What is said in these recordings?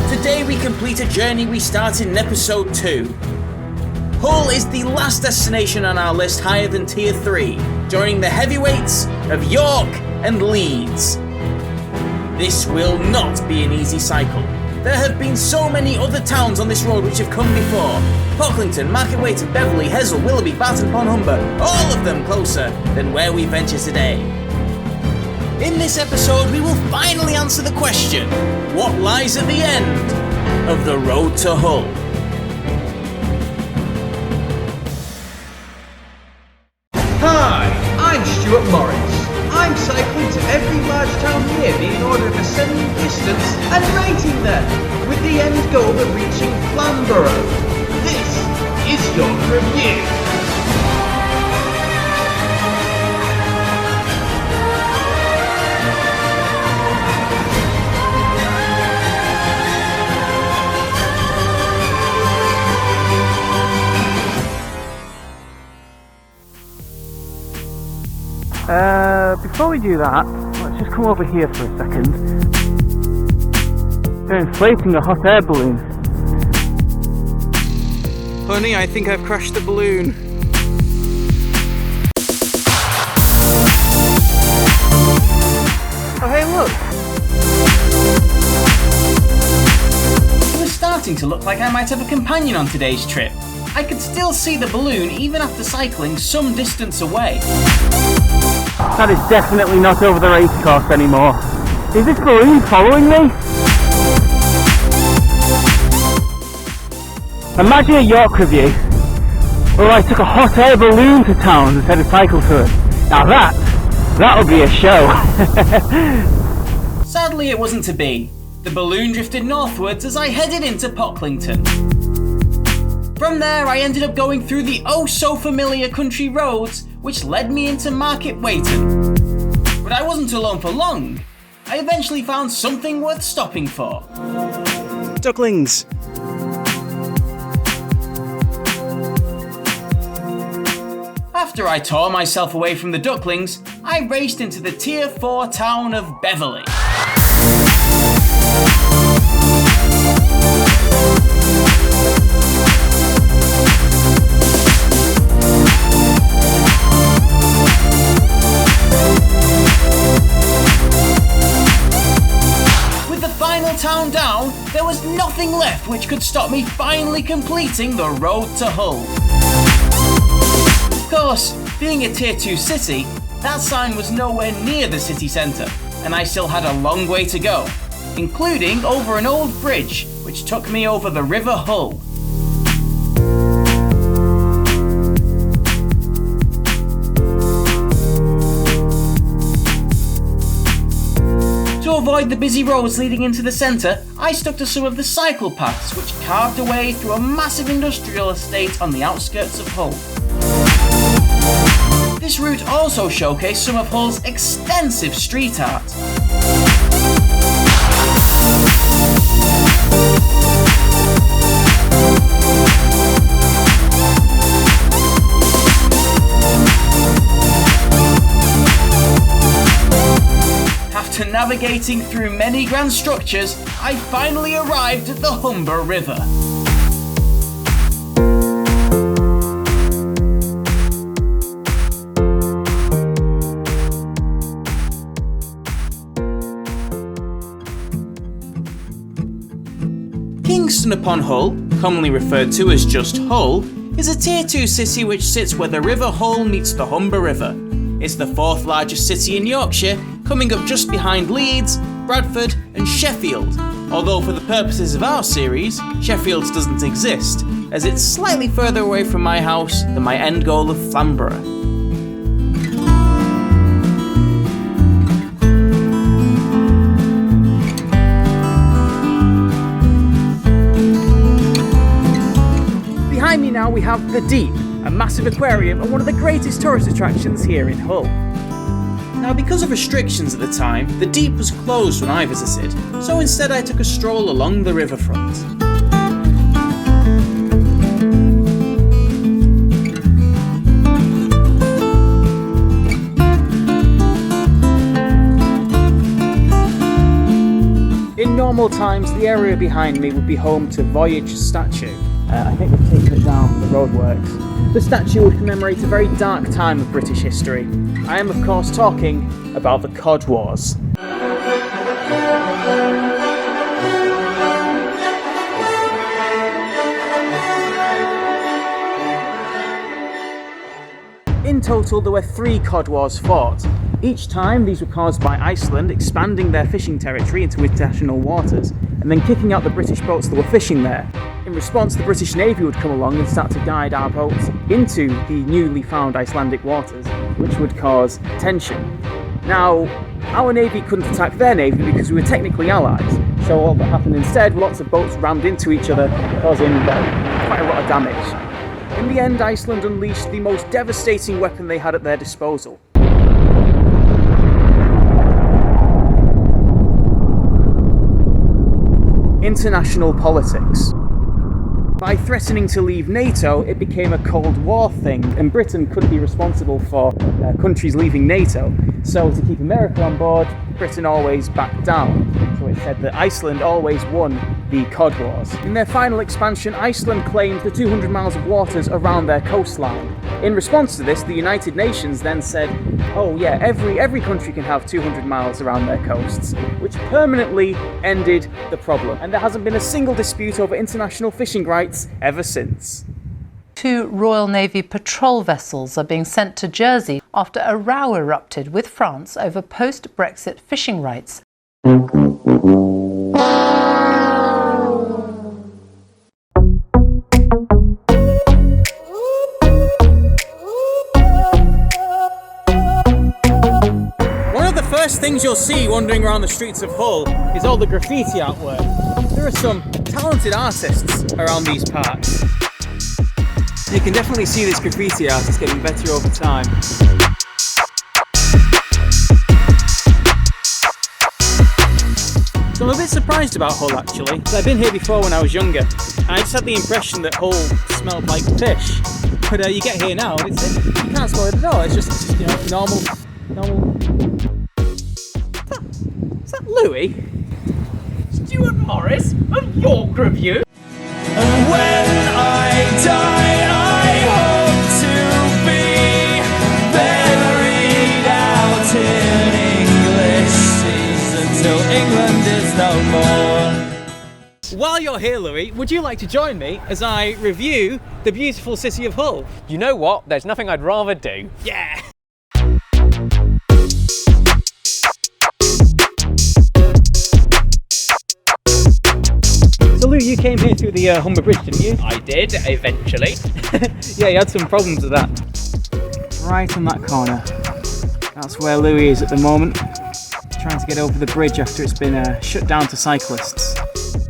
Today we complete a journey we started in episode 2. Hull is the last destination on our list higher than tier 3, joining the heavyweights of York and Leeds. This will not be an easy cycle. There have been so many other towns on this road which have come before. Pocklington, Market Weighton, Beverley, Hessle, Willoughby, Barton upon Humber, all of them closer than where we venture today. In this episode, we will finally answer the question, what lies at the end of the road to Hull? Hi, I'm Stuart Morris. I'm cycling to every large town near me in order of ascending distance and rating them, with the end goal of reaching Flamborough. This is your review. Before we do that, let's just come over here for a second. They're inflating a hot air balloon. Honey, I think I've crashed the balloon. Oh hey, look! It was starting to look like I might have a companion on today's trip. I could still see the balloon even after cycling some distance away. That is definitely not over the race course anymore. Is this balloon following me? Imagine a York review where I took a hot air balloon to town instead of cycle to it. Now that'll be a show. Sadly, it wasn't to be. The balloon drifted northwards as I headed into Pocklington. From there, I ended up going through the oh-so-familiar country roads which led me into Market Weighton. But I wasn't alone for long. I eventually found something worth stopping for. Ducklings! After I tore myself away from the ducklings, I raced into the tier 4 town of Beverley. Town down, there was nothing left which could stop me finally completing the road to Hull. Of course, being a tier 2 city, that sign was nowhere near the city centre, and I still had a long way to go, including over an old bridge which took me over the River Hull. To avoid the busy roads leading into the centre, I stuck to some of the cycle paths which carved away through a massive industrial estate on the outskirts of Hull. This route also showcased some of Hull's extensive street art. After navigating through many grand structures, I finally arrived at the Humber River. Kingston upon Hull, commonly referred to as just Hull, is a tier 2 city which sits where the River Hull meets the Humber River. It's the 4th largest city in Yorkshire, coming up just behind Leeds, Bradford and Sheffield, although for the purposes of our series, Sheffield doesn't exist, as it's slightly further away from my house than my end goal of Flamborough. Behind me now we have The Deep, a massive aquarium and one of the greatest tourist attractions here in Hull. Now, because of restrictions at the time, the Deep was closed when I visited, so instead I took a stroll along the riverfront. normal times, the area behind me would be home to Voyage statue. I think they've taken it down, the roadworks. The statue would commemorate a very dark time of British history. I am of course talking about the Cod Wars. In total, there were 3 Cod Wars fought. Each time, these were caused by Iceland expanding their fishing territory into international waters and then kicking out the British boats that were fishing there. In response, the British Navy would come along and start to guide our boats into the newly found Icelandic waters, which would cause tension. Now, our Navy couldn't attack their Navy because we were technically allies, so all that happened instead, lots of boats rammed into each other, causing quite a lot of damage. In the end, Iceland unleashed the most devastating weapon they had at their disposal. International politics. By threatening to leave NATO, it became a Cold War thing, and Britain couldn't be responsible for countries leaving NATO. So to keep America on board, Britain always backed down. So it said that Iceland always won the Cod Wars. In their final expansion, Iceland claimed the 200 miles of waters around their coastline. In response to this, the United Nations then said, oh yeah, every country can have 200 miles around their coasts, which permanently ended the problem. And there hasn't been a single dispute over international fishing rights ever since. 2 Royal Navy patrol vessels are being sent to Jersey after a row erupted with France over post-Brexit fishing rights. First things you'll see wandering around the streets of Hull is all the graffiti artwork. There are some talented artists around these parts. You can definitely see this graffiti art is getting better over time. So I'm a bit surprised about Hull actually, because I've been here before when I was younger. I just had the impression that Hull smelled like fish. But you get here now and you can't smell it at all, it's just you know, normal. Is that Louis? Stuart Morris of York Review. And when I die, I hope to be buried out in English seas until England is no more. While you're here, Louis, would you like to join me as I review the beautiful city of Hull? You know what? There's nothing I'd rather do. Yeah! So Lou, you came here through the Humber Bridge, didn't you? I did, eventually. Yeah, you had some problems with that. Right on that corner. That's where Louis is at the moment. Trying to get over the bridge after it's been shut down to cyclists.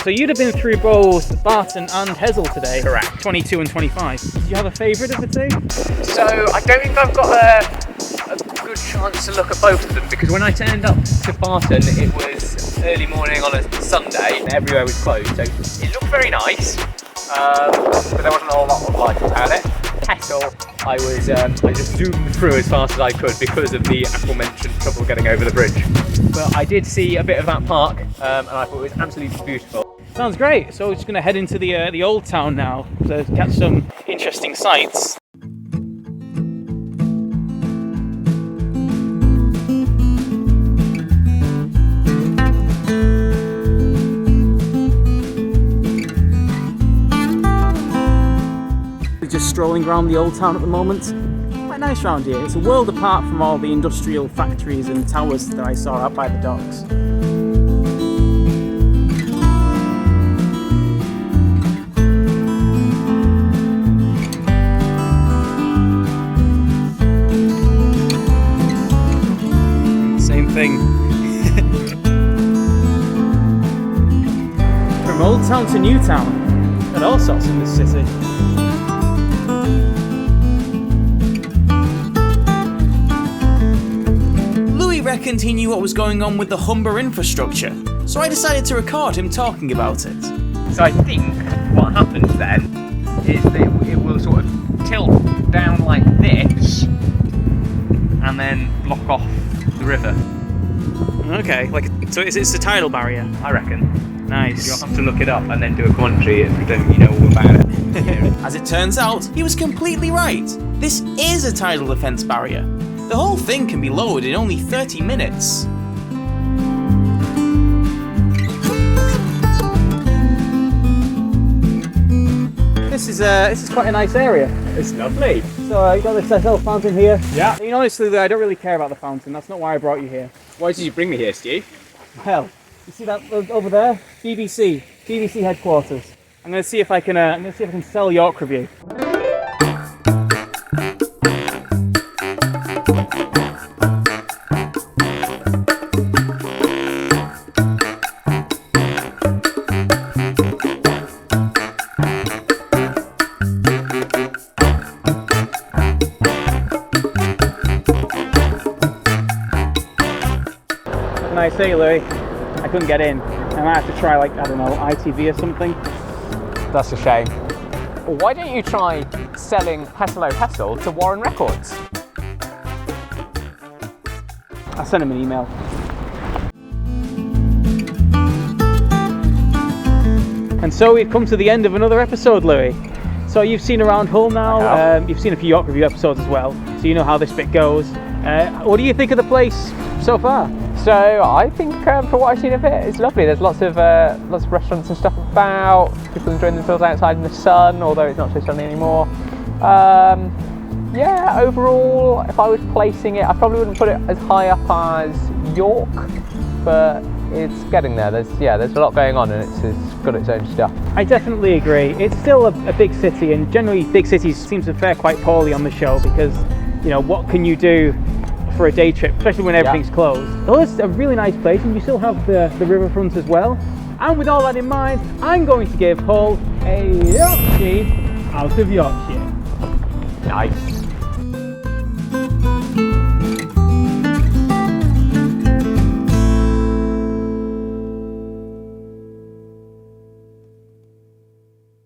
So you'd have been through both Barton and Hessel today? Correct. 22 and 25. Do you have a favourite of the two? So I don't think I've got a good chance to look at both of them, because when I turned up to Barton it was early morning on a Sunday and everywhere was closed, so it looked very nice, but there wasn't a whole lot of life about it. Hessel, I just zoomed through as fast as I could because of the aforementioned trouble getting over the bridge. But I did see a bit of that park, and I thought it was absolutely beautiful. Sounds great. So we're just going to head into the old town now to catch some interesting sights. We're just strolling around the old town at the moment. Quite nice around here. It's a world apart from all the industrial factories and towers that I saw out by the docks. Thing. From Old Town to New Town, and all sorts in this city. Louis reckoned he knew what was going on with the Humber infrastructure, so I decided to record him talking about it. So I think what happens then is that it will sort of tilt down like this and then block off the river. Okay, like, so it's a tidal barrier. I reckon. Nice. You'll have to look it up and then do a commentary and pretend you know all about it. As it turns out, he was completely right. This is a tidal defense barrier. The whole thing can be lowered in only 30 minutes. This is quite a nice area. It's lovely. So you got this little fountain here. Yeah. You know, honestly, I don't really care about the fountain. That's not why I brought you here. Why did you bring me here, Stu? Well, you see that over there? BBC headquarters. I'm gonna see if I can sell York Review. Can I say, Louis? I couldn't get in. I might have to try, like, I don't know, ITV or something. That's a shame. Well, why don't you try selling Hessel Hessel to Warren Records? I'll send him an email. And so we've come to the end of another episode, Louis. So you've seen around Hull now, you've seen a few York Review episodes as well, so you know how this bit goes. What do you think of the place so far? So I think, for what I've seen of it, it's lovely. There's lots of restaurants and stuff about. People enjoying themselves outside in the sun, although it's not so sunny anymore. Yeah, overall, if I was placing it, I probably wouldn't put it as high up as York, but it's getting there. There's a lot going on, and it's got its own stuff. I definitely agree. It's still a big city, and generally big cities seem to fare quite poorly on the show because, you know, what can you do for a day trip, especially when everything's closed. Hull is a really nice place, and you still have the riverfront as well. And with all that in mind, I'm going to give Hull a Yorkshire out of Yorkshire. Nice.